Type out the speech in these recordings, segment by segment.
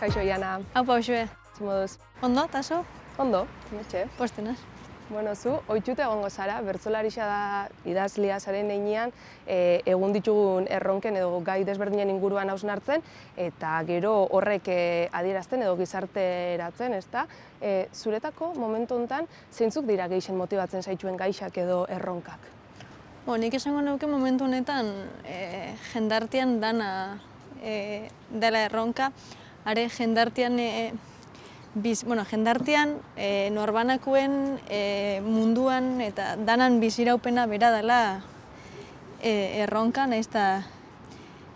Kaixo, Iana. Hau pausue. Zimoduz? Ondo, taso? Ondo, metxe. Postenaz. Bueno, zu, ohituta egongo zara, bertsolarixa da idazlia zaren heinean, egun ditugun erronken edo gai desberdinen inguruan hausnartzen, eta gero horrek adierazten edo gizarteratzen, ezta? Zuretako momentu honetan, zeintzuk dira gehien motibatzen zaituen gaixak edo erronkak? Nik esango neuke momentu honetan jendartean dana dela erronka, are jendartean jendartean norbanakuen munduan eta danan biziraupena bera dela erronka, nahiz eta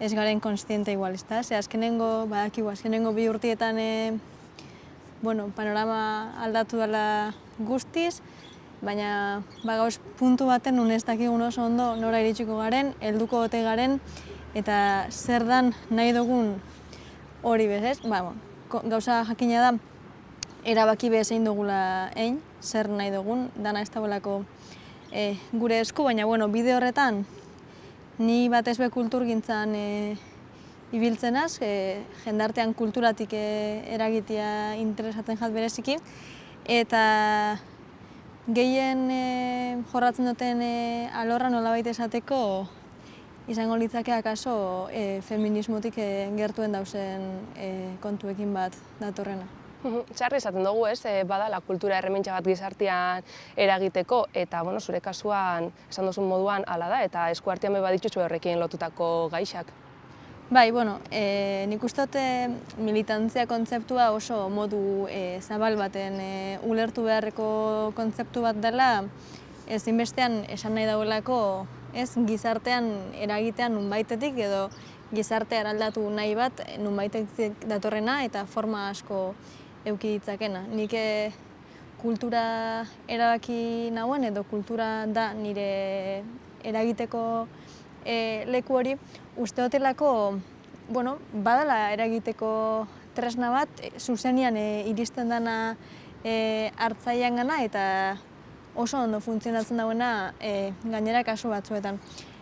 ez garen konstiente igual, ezta? Ze azkenengo, badakigu, azkenengo 2 urteetan panorama aldatu dela guztiz, baina gauz puntu baten nun ez dakigun oso ondo nora iritsiko garen, helduko ote garen, eta zer dan nahi dugun hori bez, ez? Gauza jakina da, erabaki bezein dugula egin, zer nahi dugun, dana ez dagoelako gure esku, baina bide horretan, ni batez be kulturgintzan ibiltzenaz, jendartean kulturatik eragitea interesatzen jat bereziki, eta gehien jorratzen duten alorra nolabait esateko izango litzake akaso feminismotik gertuen dauzen kontuekin bat datorrena. Txarri esaten dugu, ez, badala kultura errementxa bat gizartean eragiteko, eta zure kasuan esan duzun moduan hala da, eta eskuartean baditutzu horrekin lotutako gaixak. Bai, nik uste dut militantzia kontzeptua oso modu zabal baten ulertu beharreko kontzeptu bat dela, ezinbestean esan nahi dagoelako ez gizartean eragitean nunbaitetik edo gizartea eraldatu nahi bat nunbaitetik datorrena eta forma asko eduki ditzakena. Nik kultura erabaki nauen edo kultura da nire eragiteko leku hori, uste hotelako, badala eragiteko tresna bat, zuzenian iristen dana hartzailean gana eta oso ondo funtzionatzen dauena gainera kasu batzuetan.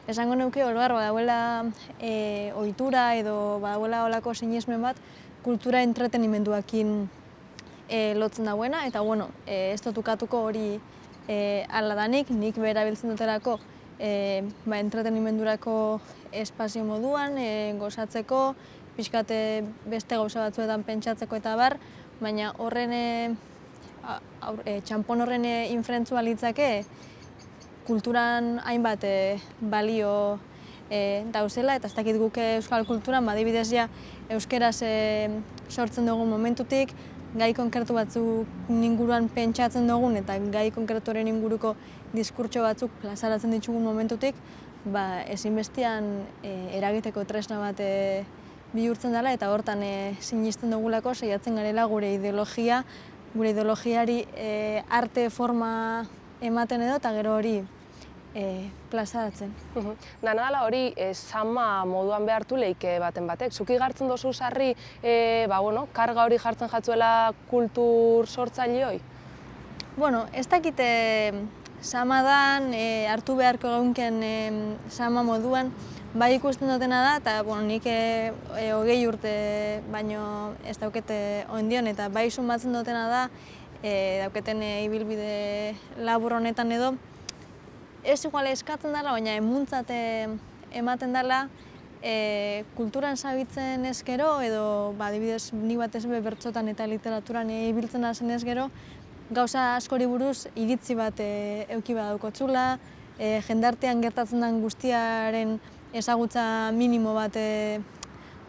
Esango neuke oroar badagoela ohitura edo badagoela olako sinesmen bat kultura entretenimenduakin lotzen dauena, eta ez dut ukatuko hori hala danik, nik berabiltzen dutelako entretenimendurako espazio moduan, gozatzeko, pixkate beste gauza batzuetan pentsatzeko eta bar, baina horren txanpon horren infrentzua litzake kulturan hainbat balio dauzela, eta ez dakit guk euskal kulturan, adibidez ja euskeraz sortzen dugun momentutik, gai konkretu batzuk inguruan pentsatzen dugun eta gai konkretuaren inguruko diskurtso batzuk plazaratzen ditugun momentutik, ezinbestean eragiteko tresna bat bihurtzen dela eta hortan sinisten dugulako saiatzen garela gure ideologiari arte forma ematen edo eta gero hori plazaratzen. Dana dela hori sama moduan behartu leike baten batek. Zuki gartzen dozu sarri, karga hori jartzen jatzuela kultur sortzaileoi? Ez dakite sama dan, hartu beharko gaunken sama moduan, bai ikusten dutena da, eta nik 20 urte baino ez daukete ondion, eta bai sumatzen dutena da, dauketen ibilbide labur honetan edo, ez igual eskatzen dela, baina emuntzat ematen dela, kulturan zabitzen ez gero, edo adibidez nik batez bertsotan eta literaturan ibiltzen hazen ez gero, gauza askori buruz iritzi bat eduki badaukotzula, jendartean gertatzen den guztiaren ezagutza minimo bat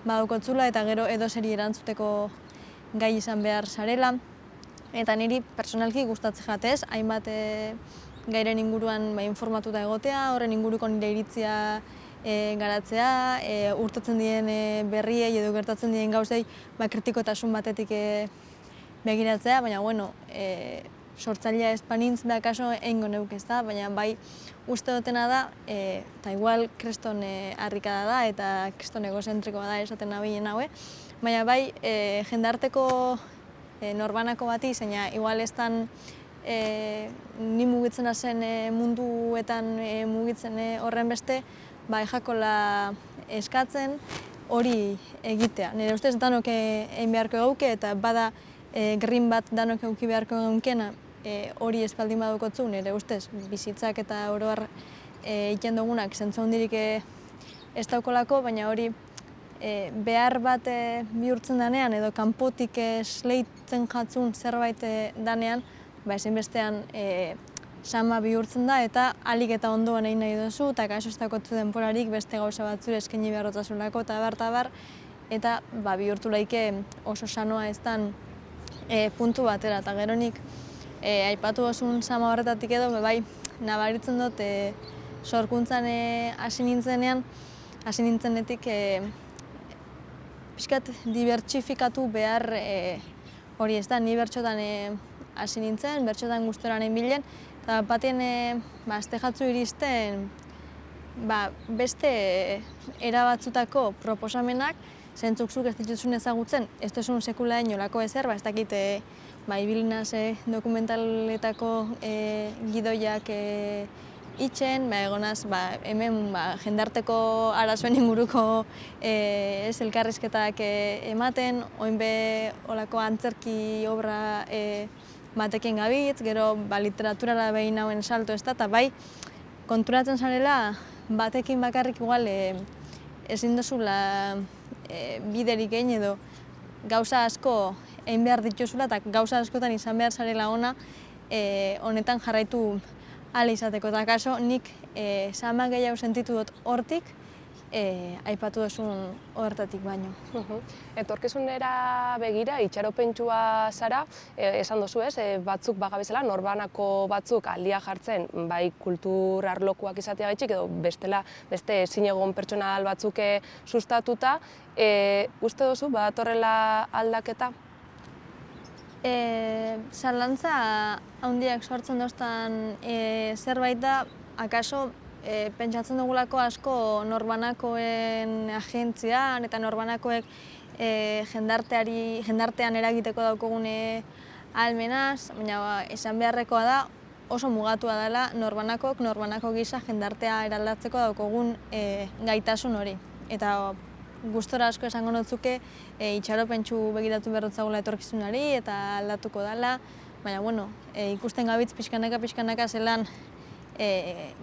badaukotzula eta gero edozeri erantzuteko gai izan behar zarela. Eta niri personalki gustatzen jatez, hainbat gairen inguruan informatuta egotea, horren inguruko nire iritzia garatzea, urtatzen diren berriei edo gertatzen diren gauzei kritikotasun batetik begiratzea, baina sortzailea ez banintz kaso eingo neuk ez da, baina bai uste dutena da, eta igual kriston harrikada da eta kriston egozentrikoa da esaten nabilen haue, baina bai jendarteko norbanako bati, zeina igual ez dan ni mugitzen hazen munduetan mugitzen horren beste, jakola eskatzen, hori egitea. Nire ustez danok egin beharko gauke eta bada green bat danok eduki beharko gaukena hori ez baldin badukotzu, nire ustez bizitzak eta oro har egiten dugunak zentzu handirik ez daukolako, baina hori behar bat bihurtzen danean edo kanpotik esleitzen jatzun zerbait danean, ezinbestean sama bihurtzen da eta alik eta ondoan egin nahi duzu eta kaso ez dakotzu denporarik beste gauza batzure eskaini beharrotasunako eta bar, eta bihurtu laike oso sanoa ez dan puntu batera. Eta gero nik aipatu duzun sama horretatik edo, bai nabaritzen dut sorkuntzan hasi nintzenetik pixkat dibertsifikatu behar hori ez da, ni bertxotan hasi nintzen, bertxotan gustoraren bilen, eta batean azte jatzu iristen beste erabatzutako proposamenak, zentzuk zuk ez dituzun ezagutzen, ez duzun sekula inolako ezer, ez dakit ibilinaz dokumentaletako gidoiak itxen, egonaz hemen jendarteko arazoen inguruko elkarrizketak ematen, oin be olako antzerki obra batekin gabitz, gero literaturara behin hauen salto ez da, eta bai konturatzen zarela batekin bakarrik igual ezin duzula biderik egin edo gauza asko egin behar dituzula eta gauza askotan izan behar zarela ona honetan jarraitu ahal izateko. Eta kaso nik sama gehiago sentitu dut hortik aipatu duzun horretatik baino. Etorkizunera begira, itxaropentsua zara, esan duzu ez, batzuk bagabezela, norbanako batzuk aldia jartzen, bai kultur arlokuak izatea gaitxik, edo beste zinegon pertsonal batzuk sustatuta, uste duzu, badatorrela aldaketa? Zalantza handiak sortzen doztan zerbait da, akaso pentsatzen dugulako asko norbanakoen agentzian eta norbanakoek jendartean eragiteko daukogune ahalmenaz, baina esan beharrekoa da oso mugatua dela norbanako gisa jendartea eraldatzeko daukogun gaitasun hori. Eta gustora asko esango notzuke itxaropentsu begiratu berrotzagula etorkizunari eta aldatuko dela, baina ikusten gabitz pixkanaka zelan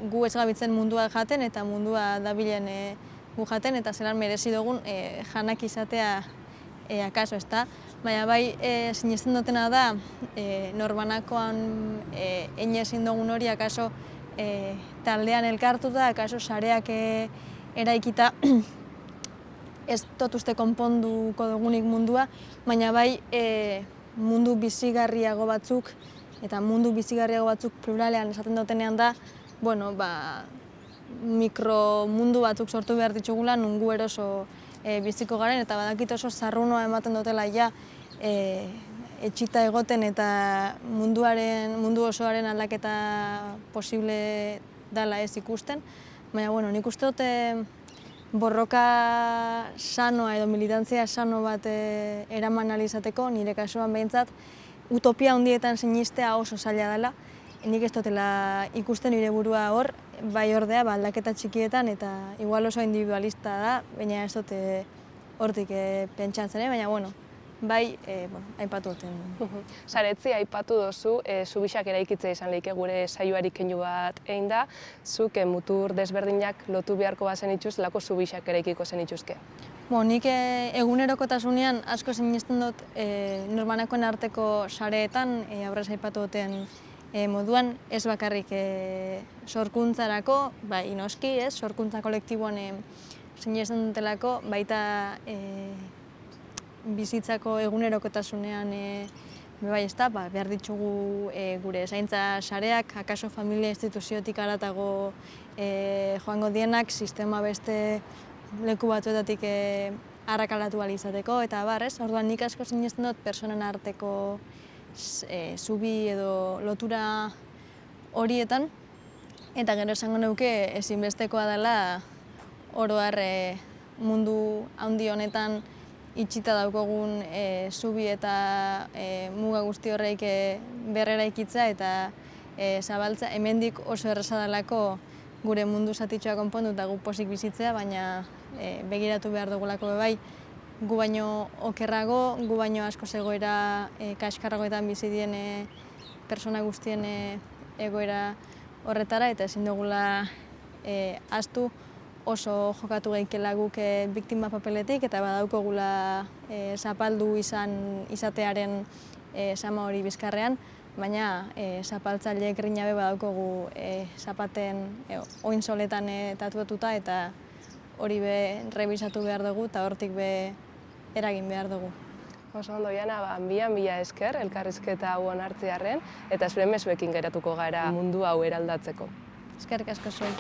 gu ez gabitzen mundua jaten eta mundua dabilen gu jaten eta zelan merezi dugun janak izatea akaso ez da. Baina bai sinesten dutena da norbanakoan egin ezin dugun hori akaso taldean elkartuta, akaso sareak eraikita ez dut uste konponduko dugunik mundua, baina bai mundu bizigarriago batzuk eta mundu bizigarriago batzuk pluralean esaten dutenean da, mikromundu batzuk sortu behar ditugula nungu eroso biziko garen eta badakit oso zarrunoa ematen dutela ja etxita egoten eta mundu osoaren aldaketa posible dela ez ikusten. Baina nik uste dut borroka sanoa edo militantzia sano bat eraman ahal izateko, nire kasuan behintzat, utopia handietan sinistea oso zaila dela. Nik ez dutela ikusten nire burua hor, bai ordea aldaketa txikietan eta igual oso individualista da, baina ez dute hortik pentsatzen, baina bai aipatu duten. Saretzi aipatu dozu, Zubixak eraikitzea izan lehike gure saioari keinu bat egin da, zuk mutur desberdinak lotu beharko bazen itxuz, lako Zubixak eraikiko zen itxuzke? Nik egunerokotasunean asko sinesten dut norbanakoen arteko sareetan, aurrez aipatu duten moduan, ez bakarrik sorkuntzarako, inoski, sorkuntza kolektiboan sinesten dutelako, baita bizitzako egunerokotasunean behar ditugu gure zaintza sareak, akaso familia instituziotik haratago joango dienak, sistema beste leku batzuetatik arrakalatu ahal izateko, eta orduan nik asko sinesten dut pertsonen arteko zubi edo lotura horietan, eta gero esango neuke ezinbestekoa dela oro har mundu handi honetan itxita daukogun zubi eta muga guzti horreik berreraikitza eta zabaltza. Hemendik oso erraza delako gure mundu zatitxoa konpondu eta gu pozik bizitzea, baina begiratu behar dugulako bai, gu baino okerrago, gu baino askoz egoera kaskarragoetan bizi dien pertsona guztien egoera horretara, eta ezin dugula ahaztu oso jokatu geikela guk biktima papeletik, eta badaukogula zapaldu izatearen sama hori bizkarrean, baina zapaltzaile grinabe badaukogu zapaten ointzoletan tatuatuta, eta hori be rebisatu behar dugu eta hortik be eragin behar dugu. Oso ondo, Jana, mila esker elkarrizketa hau onartzearren, eta zure mezuekin geratuko gara mundu hau eraldatzeko. Eskerrik asko zuei.